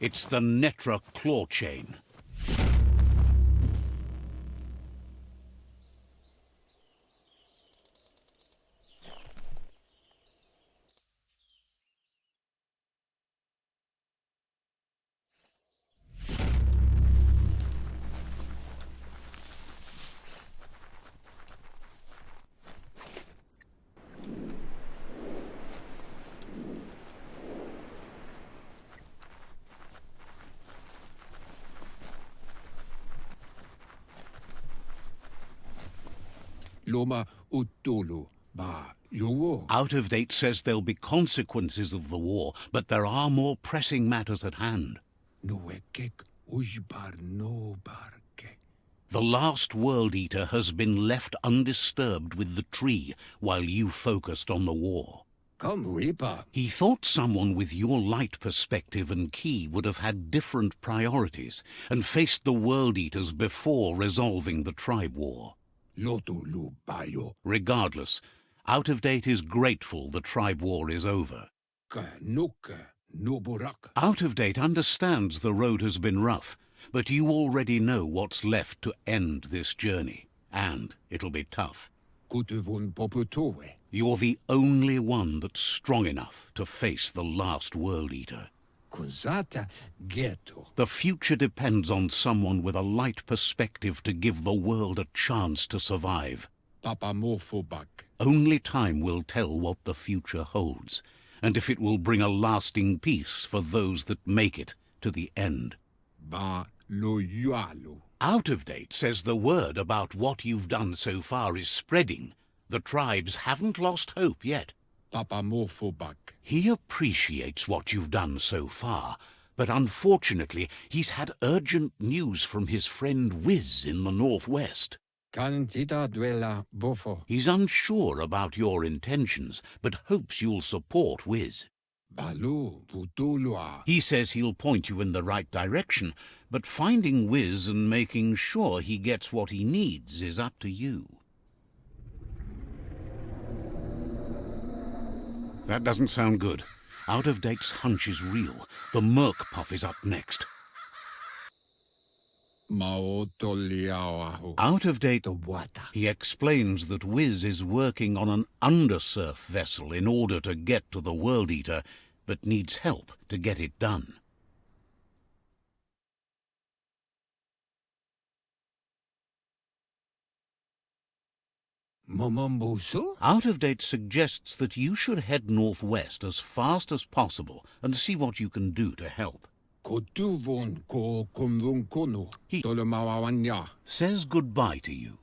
It's the Netra claw chain. Loma utulu ba yowo. Out of Date says there'll be consequences of the war, but there are more pressing matters at hand. Nuekek ujbar no barke. The last World Eater has been left undisturbed with the tree while you focused on the war. Come weepa. He thought someone with your light perspective and key would have had different priorities and faced the World Eaters before resolving the tribe war. Lotulu bayo. Regardless, Out of Date is grateful the tribe war is over. Ka nuka nuburak. Out of Date understands the road has been rough, but you already know what's left to end this journey, and it'll be tough. Kutuvun poputowe. You're the only one that's strong enough to face the last World Eater. Kuzata ghetto. The future depends on someone with a light perspective to give the world a chance to survive. Papa mofobak. Only time will tell what the future holds, and if it will bring a lasting peace for those that make it to the end. Ba lo yualu. Out of Date says the word about what you've done so far is spreading. The tribes haven't lost hope yet. Papa mofobak. He appreciates what you've done so far, but unfortunately he's had urgent news from his friend Wiz in the northwest. Cantita duela bofo. He's unsure about your intentions, but hopes you'll support Wiz. Balu putulua. He says he'll point you in the right direction, but finding Wiz and making sure he gets what he needs is up to you. That doesn't sound good. Out of Date's hunch is real. The Merc Puff is up next. Maotoliawahu. Out of Date, The water. he explains that Wiz is working on an undersurf vessel in order to get to the World Eater, but needs help to get it done. Momombusu? Out of Date suggests that you should head northwest as fast as possible and see what you can do to help. Kotuvun ko kumvun kunu. He- Tolomawawanya. Says goodbye to you.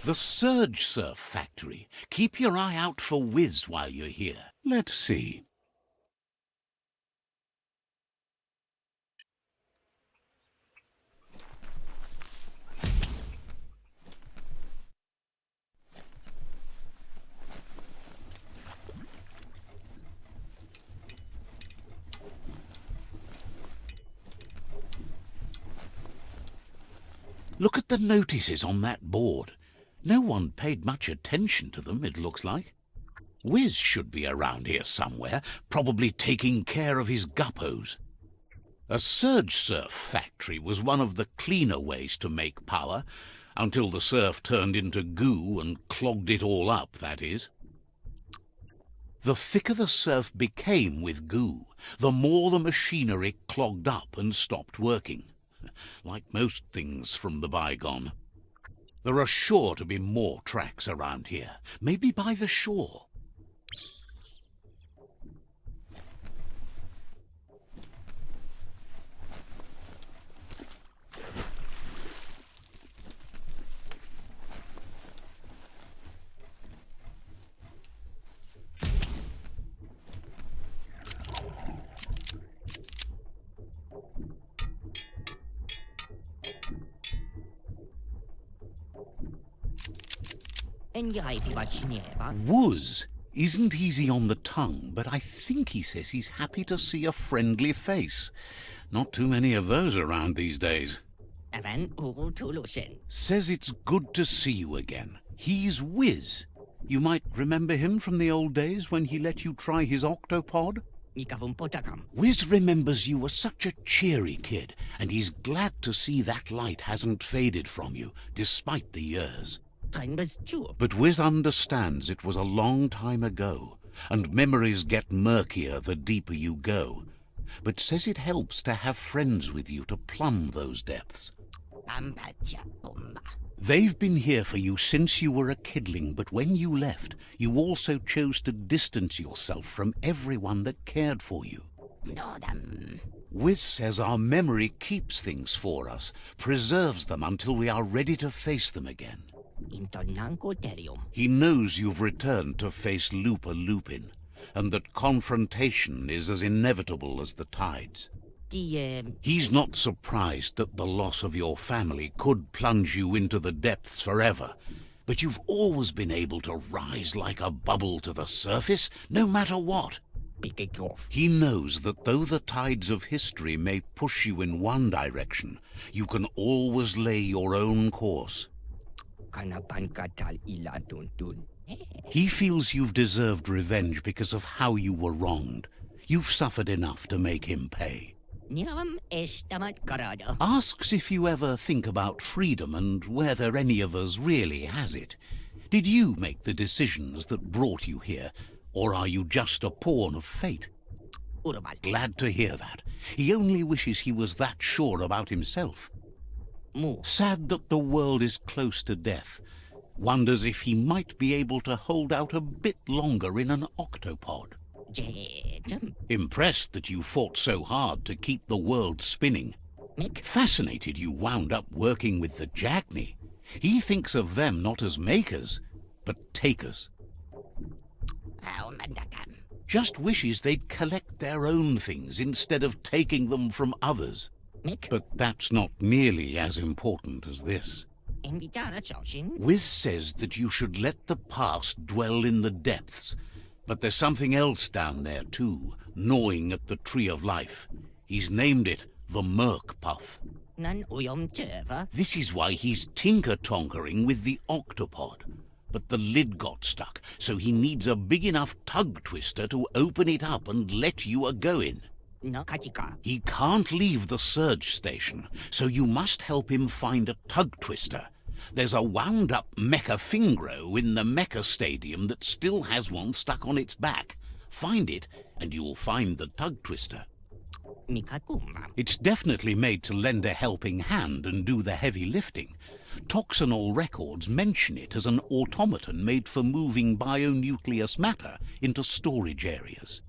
The Surge Surf Factory. Keep your eye out for Wiz while you're here. Let's see. Look at the notices on that board. No one paid much attention to them, it looks like. Wiz should be around here somewhere, probably taking care of his guppos. A surge surf factory was one of the cleaner ways to make power, until the surf turned into goo and clogged it all up, that is. The thicker the surf became with goo, the more the machinery clogged up and stopped working. Like most things from the bygone. There are sure to be more tracks around here, maybe by the shore. Wuz isn't easy on the tongue, but I think he says he's happy to see a friendly face. Not too many of those around these days. Says it's good to see you again. He's Wiz. You might remember him from the old days when he let you try his octopod? Wiz remembers you were such a cheery kid, and he's glad to see that light hasn't faded from you, despite the years. But Wiz understands it was a long time ago, and memories get murkier the deeper you go, but says it helps to have friends with you to plumb those depths. They've been here for you since you were a kidling, but when you left, you also chose to distance yourself from everyone that cared for you. Wiz says our memory keeps things for us, preserves them until we are ready to face them again. He knows you've returned to face Lupa Lupin, and that confrontation is as inevitable as the tides. He's not surprised that the loss of your family could plunge you into the depths forever, but you've always been able to rise like a bubble to the surface, no matter what. He knows that though the tides of history may push you in one direction, you can always lay your own course. He feels you've deserved revenge because of how you were wronged. You've suffered enough to make him pay. Asks if you ever think about freedom and whether any of us really has it. Did you make the decisions that brought you here, or are you just a pawn of fate? Glad to hear that. He only wishes he was that sure about himself. Sad that the world is close to death. Wonders if he might be able to hold out a bit longer in an octopod. Impressed that you fought so hard to keep the world spinning. Fascinated you wound up working with the Jagni. He thinks of them not as makers, but takers. Just wishes they'd collect their own things instead of taking them from others. But that's not nearly as important as this. Wiz says that you should let the past dwell in the depths, but there's something else down there too, gnawing at the Tree of Life. He's named it the Merc Puff. This is why he's tinker-tonkering with the octopod. But the lid got stuck, so he needs a big enough tug twister to open it up and let you a-goin'. He can't leave the surge station, so you must help him find a tug twister. There's a wound-up Mekafingro in the Mecha Stadium that still has one stuck on its back. Find it, and you'll find the tug twister. It's definitely made to lend a helping hand and do the heavy lifting. Toxinol records mention it as an automaton made for moving bionucleus matter into storage areas.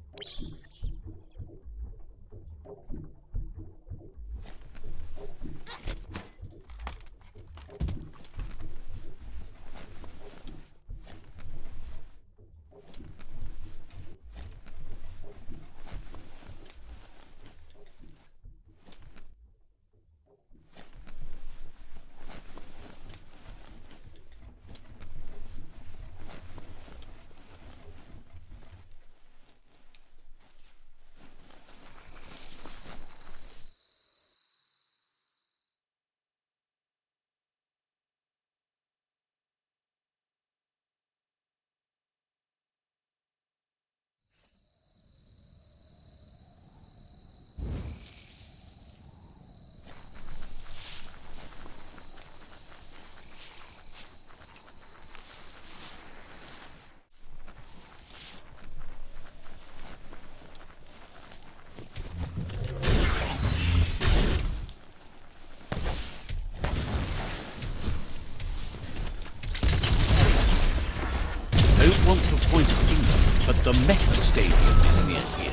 but the Mecha Stadium is near here.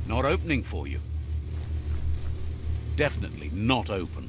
Not opening for you. Definitely not open.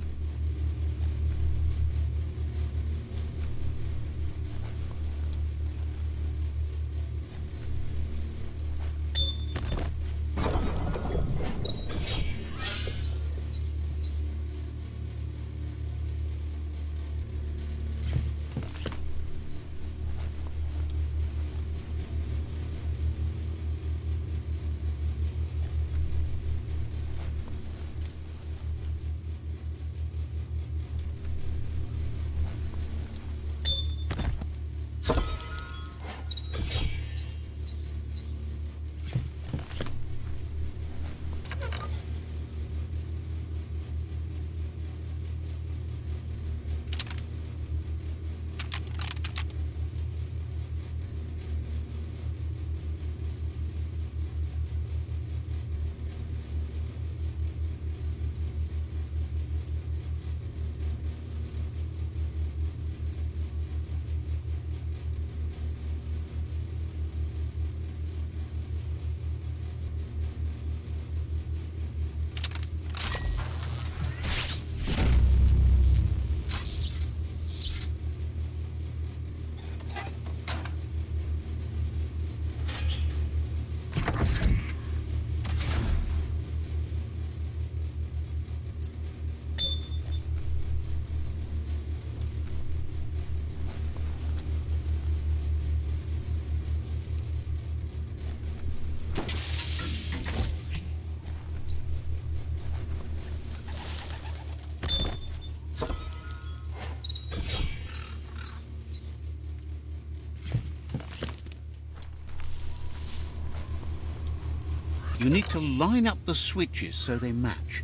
You need to line up the switches so they match.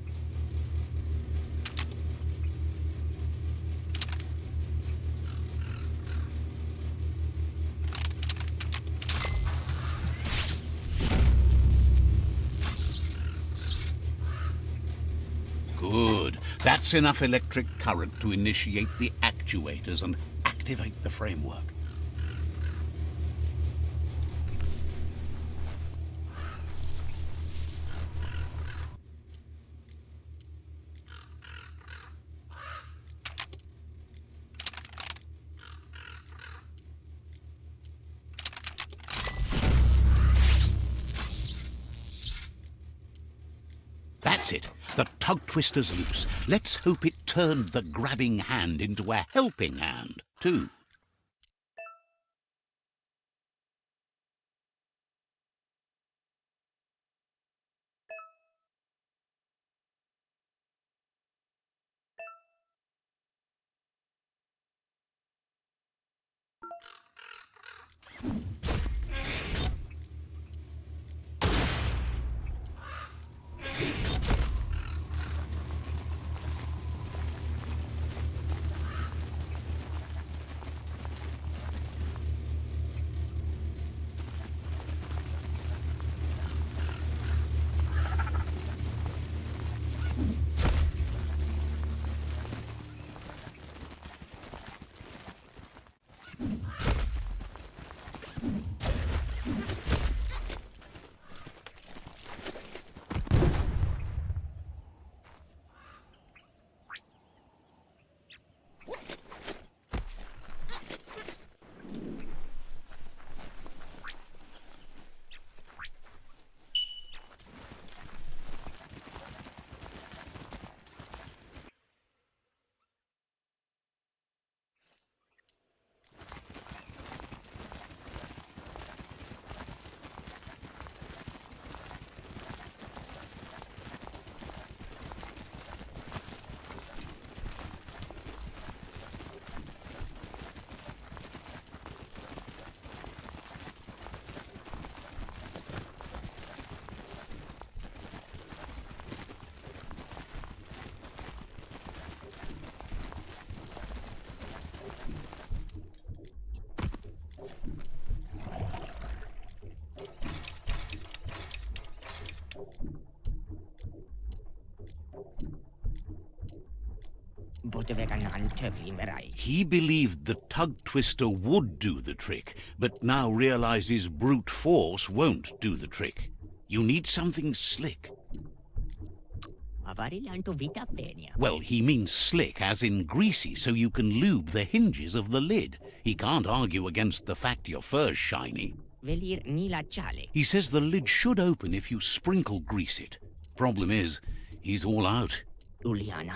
Good. That's enough electric current to initiate the actuators and activate the framework. That's it. The tug twister's loose. Let's hope it turned the grabbing hand into a helping hand, too. He believed the tug twister would do the trick, but now realizes brute force won't do the trick. You need something slick. Well, he means slick as in greasy, so you can lube the hinges of the lid. He can't argue against the fact your fur's shiny. He says the lid should open if you sprinkle grease it. Problem is, he's all out.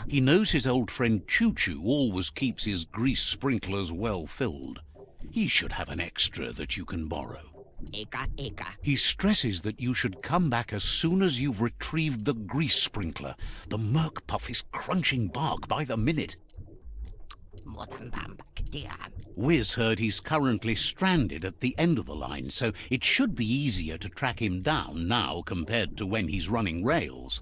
He knows his old friend ChuChu always keeps his grease sprinklers well filled. He should have an extra that you can borrow. He stresses that you should come back as soon as you've retrieved the grease sprinkler. The Merc Puff is crunching bark by the minute. Wiz heard he's currently stranded at the end of the line, so it should be easier to track him down now compared to when he's running rails.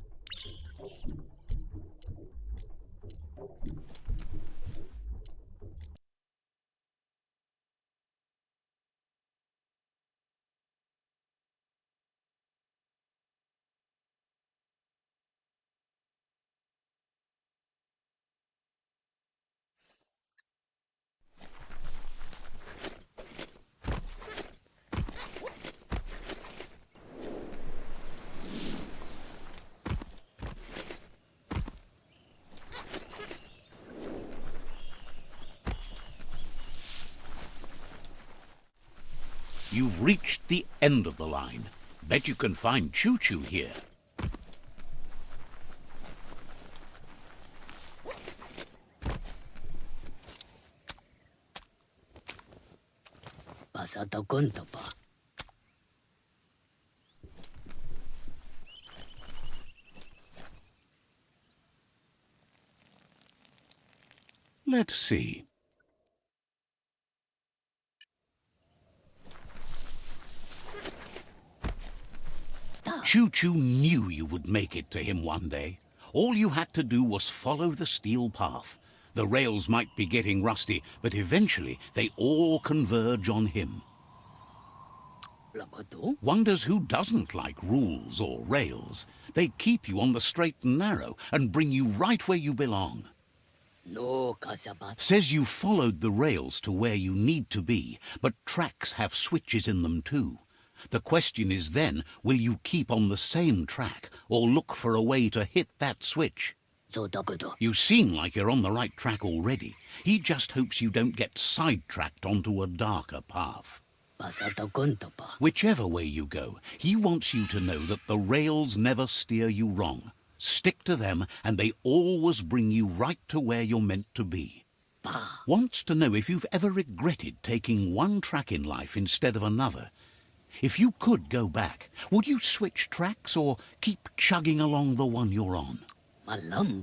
You've reached the end of the line. Bet you can find ChuChu here. Let's see. ChuChu knew you would make it to him one day. All you had to do was follow the steel path. The rails might be getting rusty, but eventually they all converge on him. Wonders who doesn't like rules or rails. They keep you on the straight and narrow and bring you right where you belong. Says you followed the rails to where you need to be, but tracks have switches in them too. The question is then, will you keep on the same track or look for a way to hit that switch? You seem like you're on the right track already. He just hopes you don't get sidetracked onto a darker path. Whichever way you go, he wants you to know that the rails never steer you wrong. Stick to them and they always bring you right to where you're meant to be. Wants to know if you've ever regretted taking one track in life instead of another. If you could go back, would you switch tracks or keep chugging along the one you're on?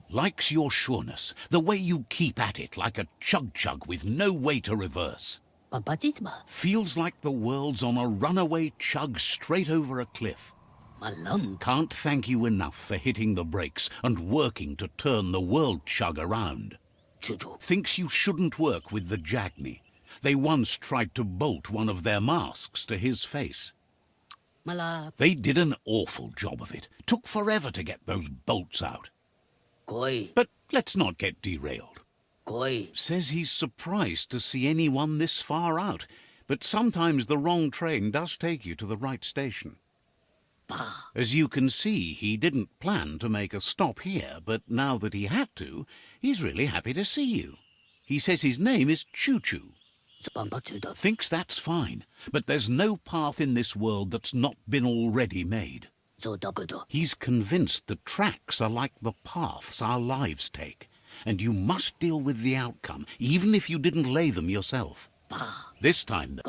Likes your sureness, the way you keep at it like a chug-chug with no way to reverse. Feels like the world's on a runaway chug straight over a cliff. Can't thank you enough for hitting the brakes and working to turn the world chug around. Thinks you shouldn't work with the Jagni. They once tried to bolt one of their masks to his face. They did an awful job of it. Took forever to get those bolts out. But let's not get derailed. Says he's surprised to see anyone this far out, but sometimes the wrong train does take you to the right station. As you can see, he didn't plan to make a stop here, but now that he had to, he's really happy to see you. He says his name is ChuChu. Thinks that's fine, but there's no path in this world that's not been already made. He's convinced the tracks are like the paths our lives take, and you must deal with the outcome, even if you didn't lay them yourself. This time,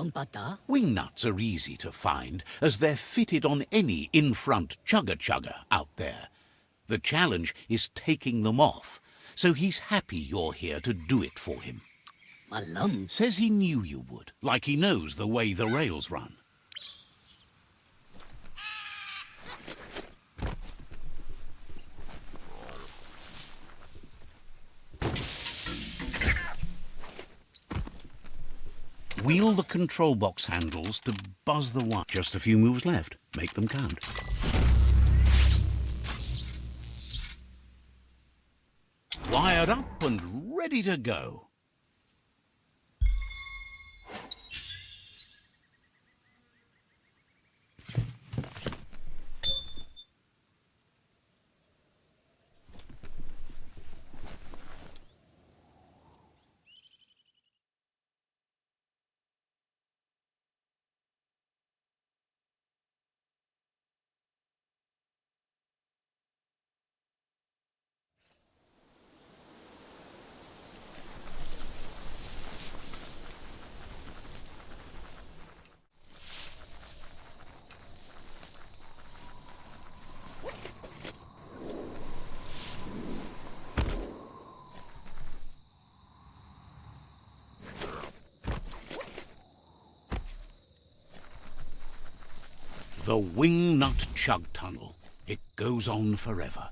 wing nuts are easy to find, as they're fitted on any in-front chugger-chugger out there. The challenge is taking them off, so he's happy you're here to do it for him. Says he knew you would, like he knows the way the rails run. Wheel the control box handles to buzz the wire. Just a few moves left. Make them count. Wire Powered up and ready to go. The Wingnut Chug Tunnel. It goes on forever.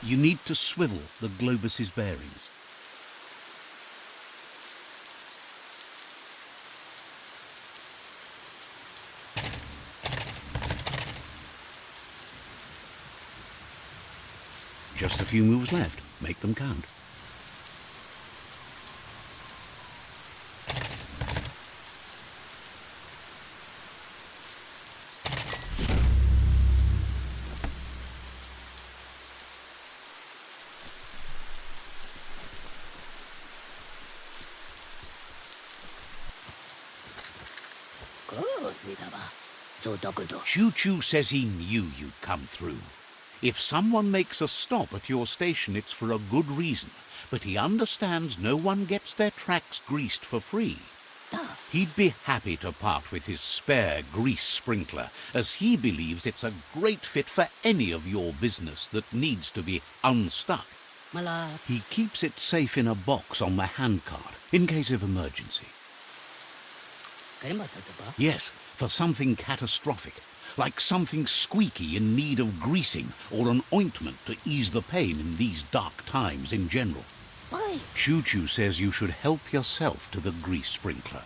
You need to swivel the globus's bearings. Just a few moves left. Make them count. ChuChu says he knew you'd come through. If someone makes a stop at your station, it's for a good reason, but he understands no one gets their tracks greased for free. He'd be happy to part with his spare grease sprinkler, as he believes it's a great fit for any of your business that needs to be unstuck. He keeps it safe in a box on the handcart, in case of emergency. Yes, for something catastrophic, like something squeaky in need of greasing or an ointment to ease the pain in these dark times in general. ChuChu says you should help yourself to the grease sprinkler.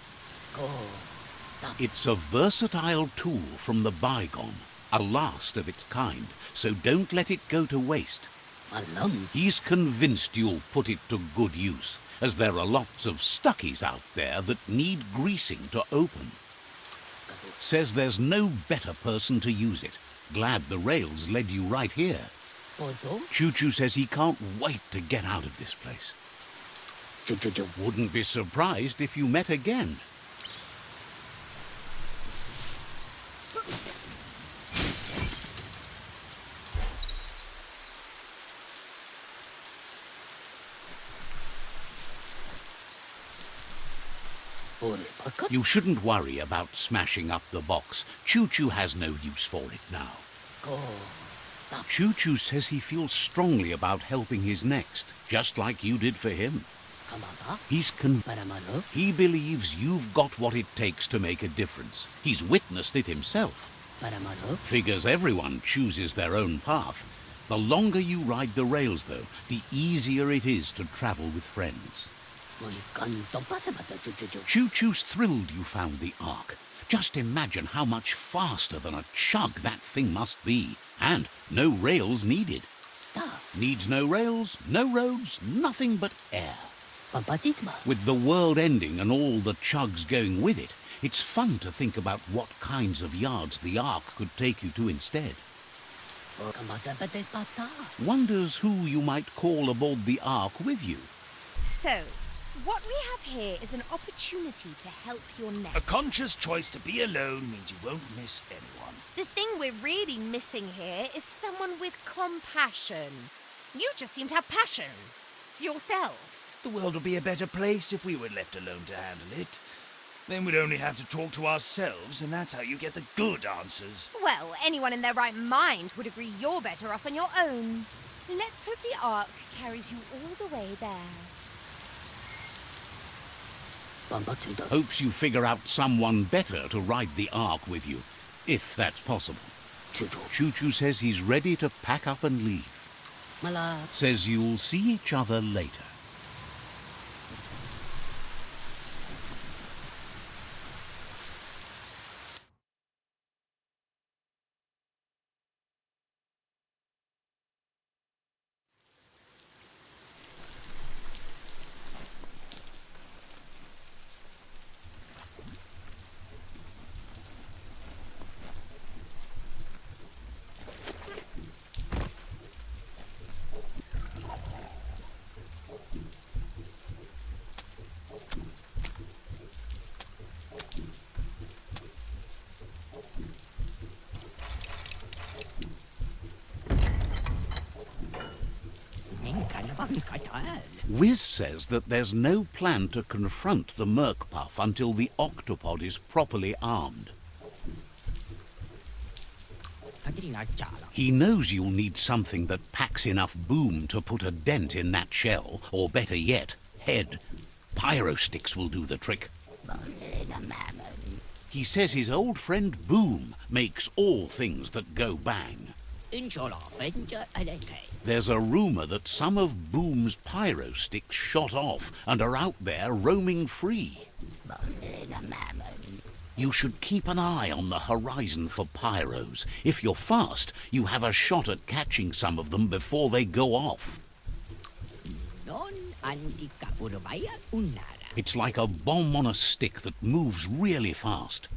It's a versatile tool from the bygone, a last of its kind, so don't let it go to waste. He's convinced you'll put it to good use, as there are lots of stuckies out there that need greasing to open. Says there's no better person to use it. Glad the rails led you right here. ChuChu says he can't wait to get out of this place. Wouldn't be surprised if you met again. You shouldn't worry about smashing up the box. ChuChu has no use for it now. ChuChu says he feels strongly about helping his next, just like you did for him. He believes you've got what it takes to make a difference. He's witnessed it himself. Figures everyone chooses their own path. The longer you ride the rails, though, the easier it is to travel with friends. ChuChu's thrilled you found the Ark. Just imagine how much faster than a chug that thing must be. And no rails needed. Needs no rails, no roads, nothing but air. With the world ending and all the chugs going with it, it's fun to think about what kinds of yards the Ark could take you to instead. Wonders who you might call aboard the Ark with you. So, what we have here is an opportunity to help your next. A conscious choice to be alone means you won't miss anyone. The thing we're really missing here is someone with compassion. You just seem to have passion. Yourself. The world would be a better place if we were left alone to handle it. Then we'd only have to talk to ourselves, and that's how you get the good answers. Well, anyone in their right mind would agree you're better off on your own. Let's hope the Ark carries you all the way there. Hopes you figure out someone better to ride the Ark with you, if that's possible. ChuChu says he's ready to pack up and leave. Says you'll see each other later. Wiz says that there's no plan to confront the Merkpuff until the octopod is properly armed. He knows you'll need something that packs enough boom to put a dent in that shell, or better yet, head. Pyro Sticks will do the trick. He says his old friend Boom makes all things that go bang. There's a rumour that some of Boom's Pyro Sticks shot off and are out there roaming free. You should keep an eye on the horizon for pyros. If you're fast, you have a shot at catching some of them before they go off. It's like a bomb on a stick that moves really fast.